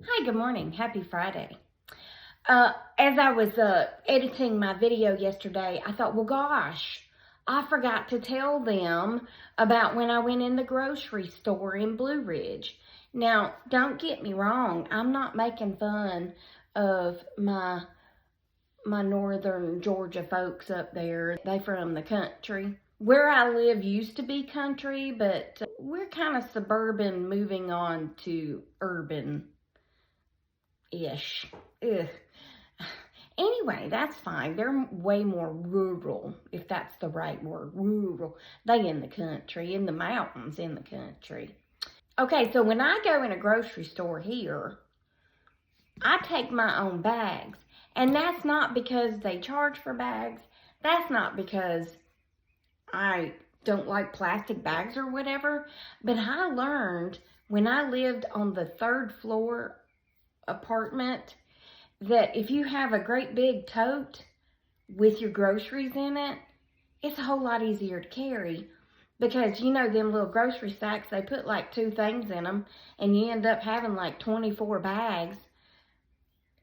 Hi, good morning. Happy Friday. As I was editing my video yesterday, I thought, well, gosh, I forgot to tell them about when I went in the grocery store in Blue Ridge. Now, don't get me wrong. I'm not making fun of my northern Georgia folks up there. They from the country. Where I live used to be country, but we're kind of suburban moving on to urban ish. Ugh. Anyway, that's fine. They're way more rural, if that's the right word. Rural. They in the country, in the mountains, in the country. Okay, so when I go in a grocery store here, I take my own bags. And that's not because they charge for bags. That's not because I don't like plastic bags or whatever. But I learned when I lived on the third floor apartment that if you have a great big tote with your groceries in it, it's a whole lot easier to carry because you know them little grocery sacks, they put like 2 things in them and you end up having like 24 bags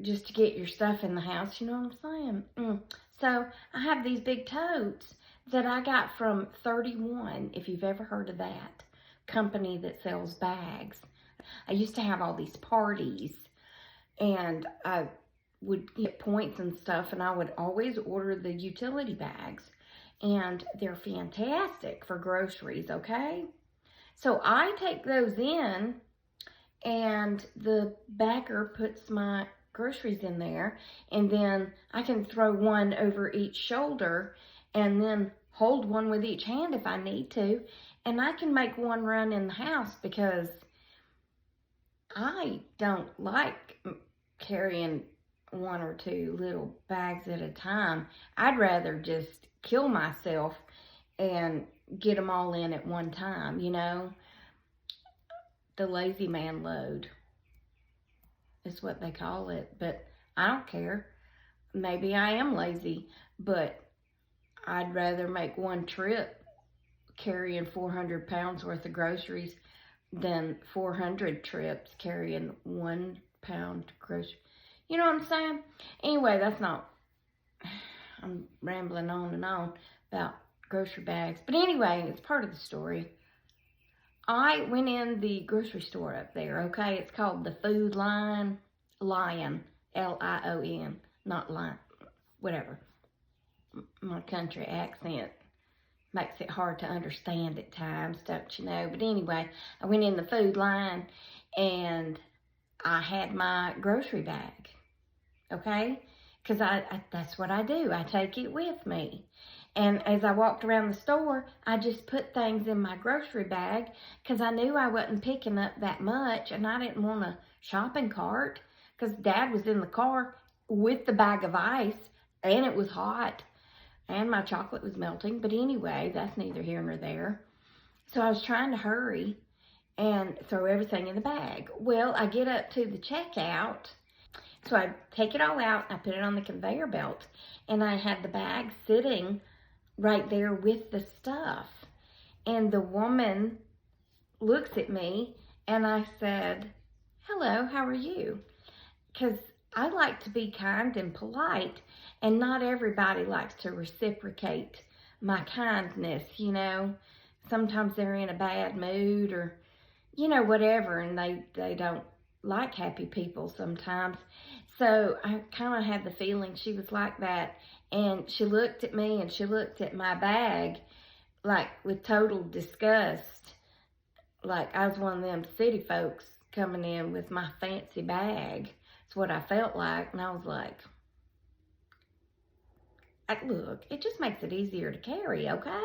just to get your stuff in the house, you know what I'm saying? So I have these big totes that I got from 31, if you've ever heard of that company that sells bags. I used to have all these parties and I would get points and stuff, and I would always order the utility bags, and they're fantastic for groceries, okay? So I take those in, and the bagger puts my groceries in there, and then I can throw one over each shoulder, and then hold one with each hand if I need to, and I can make one run in the house because I don't like carrying 1 or 2 little bags at a time. I'd rather just kill myself and get them all in at one time, you know. The lazy man load is what they call it, but I don't care. Maybe I am lazy, but I'd rather make one trip carrying 400 pounds worth of groceries than 400 trips carrying 1 pound groceries. You know what I'm saying? Anyway, I'm rambling on and on about grocery bags. But anyway, it's part of the story. I went in the grocery store up there, okay? It's called the Food Lion, Lion, not Lion, whatever. My country accent makes it hard to understand at times, don't you know? But anyway, I went in the Food Line and I had my grocery bag, okay? Because that's what I do. I take it with me. And as I walked around the store, I just put things in my grocery bag because I knew I wasn't picking up that much and I didn't want a shopping cart because Dad was in the car with the bag of ice and it was hot and my chocolate was melting. But anyway, that's neither here nor there. So I was trying to hurry and throw everything in the bag. Well, I get up to the checkout. So I take it all out, I put it on the conveyor belt, and I had the bag sitting right there with the stuff. And the woman looks at me, and I said, "Hello, how are you?" Because I like to be kind and polite, and not everybody likes to reciprocate my kindness, you know. Sometimes they're in a bad mood or, you know, whatever, and they don't like happy people sometimes. So I kind of had the feeling she was like that. And she looked at me and she looked at my bag like with total disgust. Like I was one of them city folks coming in with my fancy bag. It's what I felt like. And I was like, look, it just makes it easier to carry, okay?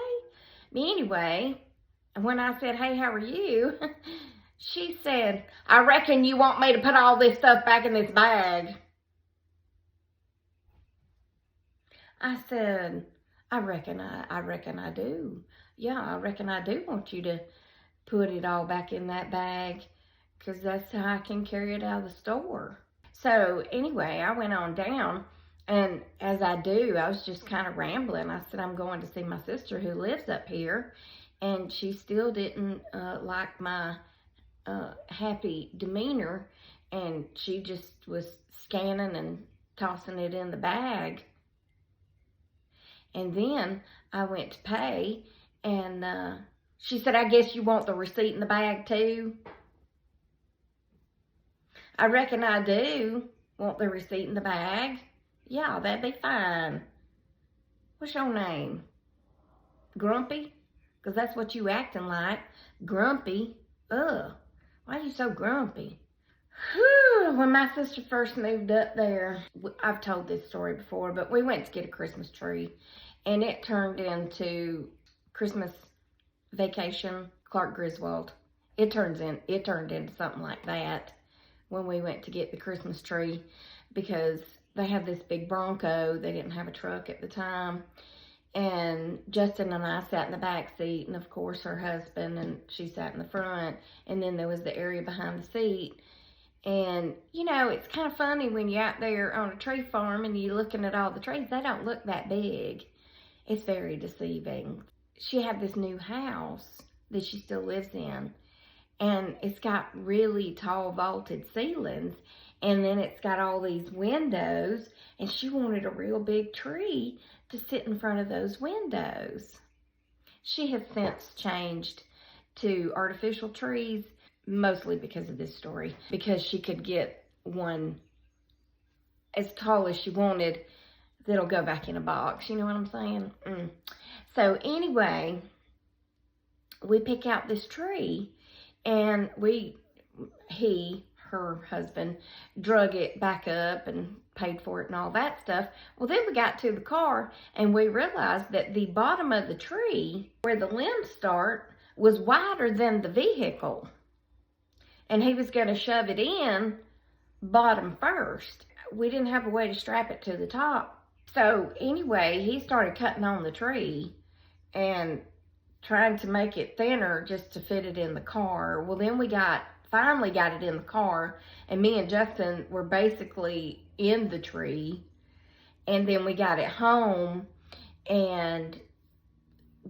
But anyway, when I said, "Hey, how are you?" She said, "I reckon you want me to put all this stuff back in this bag." I said, I reckon I do. Yeah, I reckon I do want you to put it all back in that bag because that's how I can carry it out of the store." So anyway, I went on down, and as I do, I was just kind of rambling. I said, "I'm going to see my sister who lives up here," and she still didn't like my happy demeanor. And she just was scanning and tossing it in the bag. And then I went to pay, and she said, I guess you want the receipt in the bag too? I reckon I do want the receipt in the bag. Yeah, that'd be fine. What's your name? Grumpy? Because that's what you acting like. Grumpy. Ugh. Why are you so grumpy? Whew. When my sister first moved up there, I've told this story before, but we went to get a Christmas tree, and it turned into Christmas Vacation Clark Griswold. It turned into something like that when we went to get the Christmas tree, because they had this big Bronco. They didn't have a truck at the time. And Justin and I sat in the back seat, and of course her husband, and she sat in the front, and then there was the area behind the seat. And, you know, it's kind of funny when you're out there on a tree farm and you're looking at all the trees. They don't look that big. It's very deceiving. She had this new house that she still lives in, and it's got really tall vaulted ceilings, and then it's got all these windows, and she wanted a real big tree to sit in front of those windows. She has since changed to artificial trees, mostly because of this story, because she could get one as tall as she wanted that'll go back in a box. You know what I'm saying? So anyway, we pick out this tree, and her husband, drug it back up and paid for it and all that stuff. Well, then we got to the car, and we realized that the bottom of the tree, where the limbs start, was wider than the vehicle. And he was going to shove it in bottom first. We didn't have a way to strap it to the top. So anyway, he started cutting on the tree and trying to make it thinner just to fit it in the car. Well, then we finally got it in the car, and me and Justin were basically in the tree. And then we got it home, and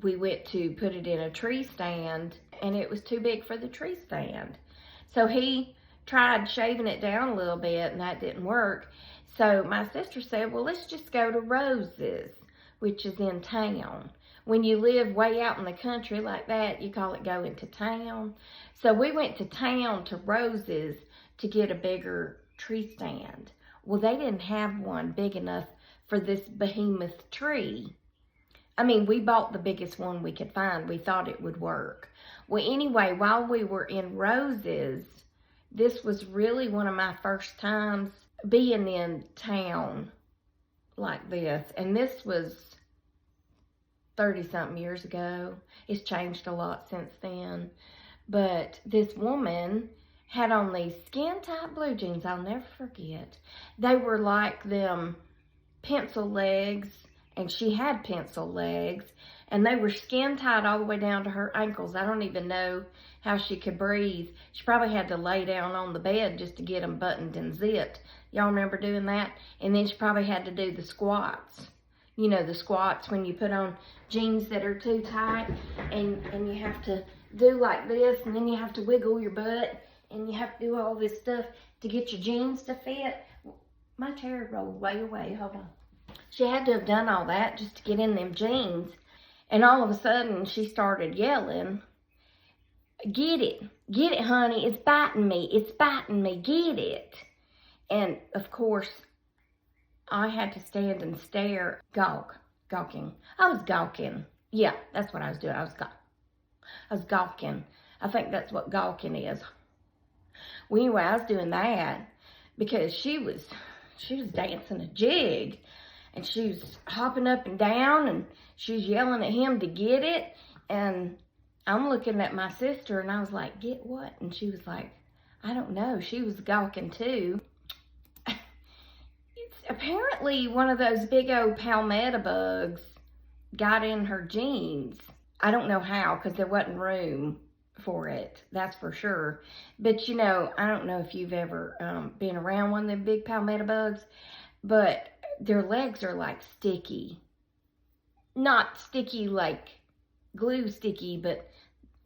we went to put it in a tree stand, and it was too big for the tree stand. So he tried shaving it down a little bit, and that didn't work. So my sister said, well, let's just go to Rose's, which is in town. When you live way out in the country like that, you call it going to town. So we went to town to Rose's to get a bigger tree stand. Well, they didn't have one big enough for this behemoth tree. I mean, we bought the biggest one we could find. We thought it would work. Well, anyway, while we were in Rose's, this was really one of my first times being in town like this. And this was 30-something years ago. It's changed a lot since then. But this woman had on these skin-tight blue jeans. I'll never forget. They were like them pencil legs, and she had pencil legs, and they were skin-tight all the way down to her ankles. I don't even know how she could breathe. She probably had to lay down on the bed just to get them buttoned and zipped. Y'all remember doing that? And then she probably had to do the squats. You know, the squats when you put on jeans that are too tight, and you have to do like this, and then you have to wiggle your butt, and you have to do all this stuff to get your jeans to fit. My chair rolled way away. Hold on. She had to have done all that just to get in them jeans. And all of a sudden, she started yelling, get it, honey, it's biting me, get it. And of course, I had to stand and stare, gawking. I was gawking. Yeah, that's what I was doing. I was gawking. I think that's what gawking is. Well, anyway, I was doing that because she was dancing a jig, and she was hopping up and down, and she was yelling at him to get it. And I'm looking at my sister, and I was like, get what? And she was like, I don't know. She was gawking too. It's apparently one of those big old palmetto bugs got in her jeans. I don't know how, because there wasn't room for it, that's for sure. But you know, I don't know if you've ever been around one of them big palmetto bugs, but their legs are like sticky. Not sticky like glue sticky, but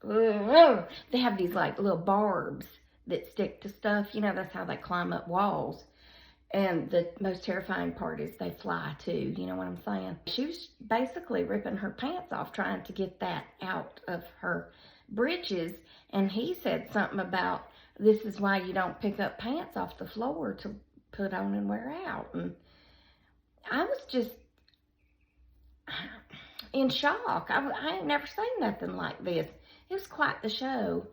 they have these like little barbs that stick to stuff. You know, that's how they climb up walls. And the most terrifying part is they fly too. You know what I'm saying? She was basically ripping her pants off trying to get that out of her britches. And he said something about, this is why you don't pick up pants off the floor to put on and wear out. And I was just in shock. I ain't never seen nothing like this. It was quite the show.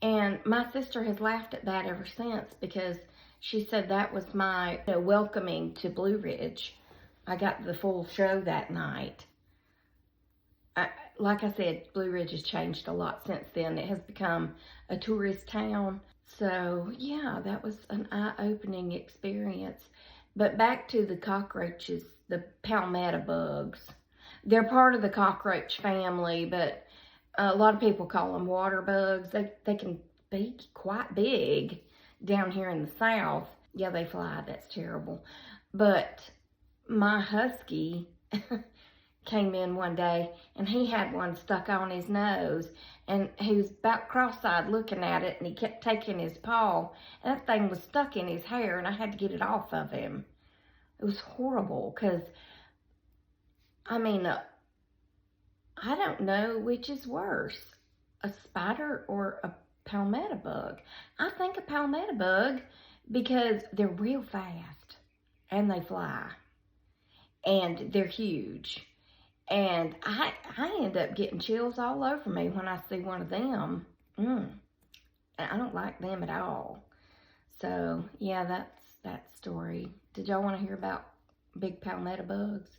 And my sister has laughed at that ever since, because she said that was my welcoming to Blue Ridge. I got the full show that night. Like I said, Blue Ridge has changed a lot since then. It has become a tourist town. So, yeah, that was an eye-opening experience. But back to the cockroaches, the palmetto bugs. They're part of the cockroach family, but a lot of people call them water bugs. They can be quite big down here in the South. Yeah, they fly. That's terrible. But my husky came in one day, and he had one stuck on his nose, and he was about cross-eyed looking at it, and he kept taking his paw, and that thing was stuck in his hair, and I had to get it off of him. It was horrible, because, I mean, I don't know which is worse, a spider or a palmetto bug. I think a palmetto bug, because they're real fast, and they fly, and they're huge. And I end up getting chills all over me when I see one of them. And I don't like them at all. So, yeah, that's that story. Did y'all want to hear about big palmetto bugs?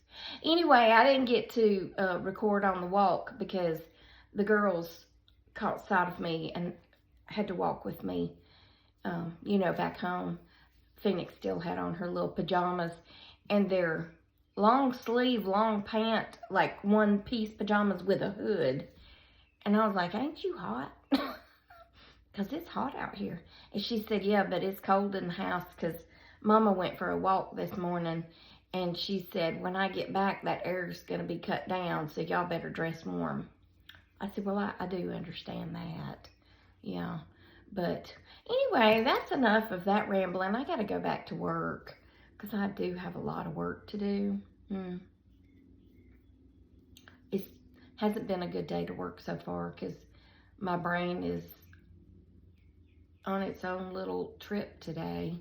Anyway, I didn't get to record on the walk because the girls caught sight of me and had to walk with me, back home. Phoenix still had on her little pajamas, and they're long sleeve, long pant, like one piece pajamas with a hood. And I was like, ain't you hot? Because it's hot out here. And she said, yeah, but it's cold in the house because Mama went for a walk this morning. And she said, when I get back, that air's going to be cut down, so y'all better dress warm. I said, well, I do understand that. Yeah. But anyway, that's enough of that rambling. I got to go back to work, because I do have a lot of work to do. It hasn't been a good day to work so far, because my brain is on its own little trip today,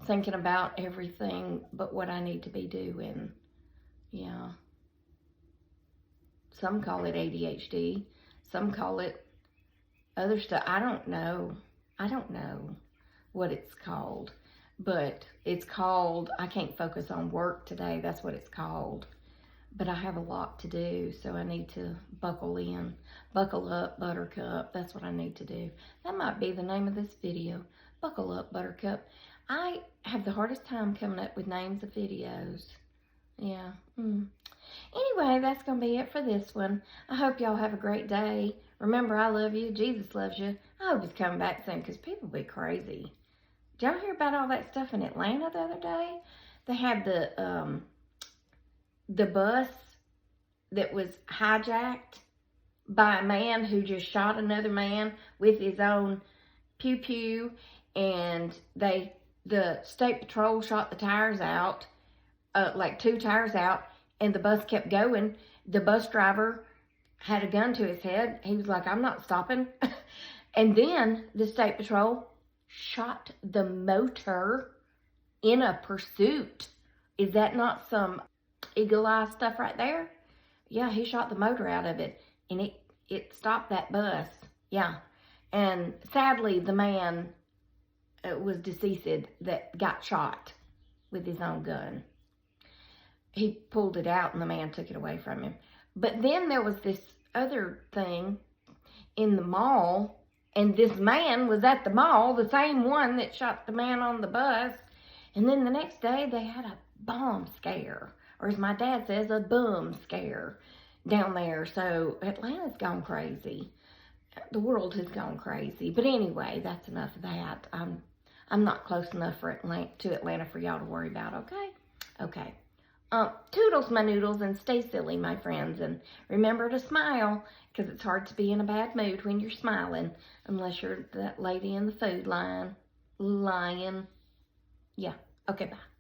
thinking about everything but what I need to be doing. Yeah. Some call it ADHD. Some call it other stuff. I don't know. I don't know what it's called. But it's called, I can't focus on work today. That's what it's called. But I have a lot to do, so I need to buckle in. Buckle up, Buttercup. That's what I need to do. That might be the name of this video. Buckle up, Buttercup. I have the hardest time coming up with names of videos. Yeah. Anyway, that's going to be it for this one. I hope y'all have a great day. Remember, I love you. Jesus loves you. I hope he's coming back soon, because people be crazy. Did y'all hear about all that stuff in Atlanta the other day? They had the bus that was hijacked by a man who just shot another man with his own pew-pew, and the state patrol shot the tires out, like 2 tires out, and the bus kept going. The bus driver had a gun to his head. He was like, I'm not stopping. And then the state patrol shot the motor in a pursuit. Is that not some eagle eye stuff right there? Yeah, he shot the motor out of it, and it stopped that bus. Yeah. And sadly, the man was deceased that got shot with his own gun. He pulled it out, and the man took it away from him. But then there was this other thing in the mall, and this man was at the mall, the same one that shot the man on the bus. And then the next day, they had a bomb scare, or as my dad says, a bum scare down there. So Atlanta's gone crazy. The world has gone crazy. But anyway, that's enough of that. I'm not close enough to Atlanta for y'all to worry about, okay? Okay. Toodles, my noodles, and stay silly, my friends. And remember to smile, because it's hard to be in a bad mood when you're smiling, unless you're that lady in the food line. Yeah. Okay, bye.